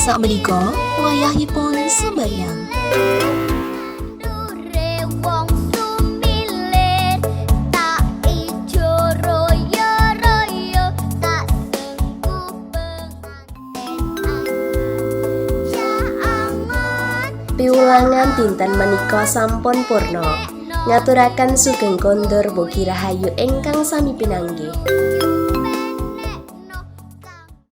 Sakmenika wayahipun sembahyang. Piulangan dinten menika sampun purna. Ngaturaken sugeng kondur mugi rahayu ingkang sami pinanggih.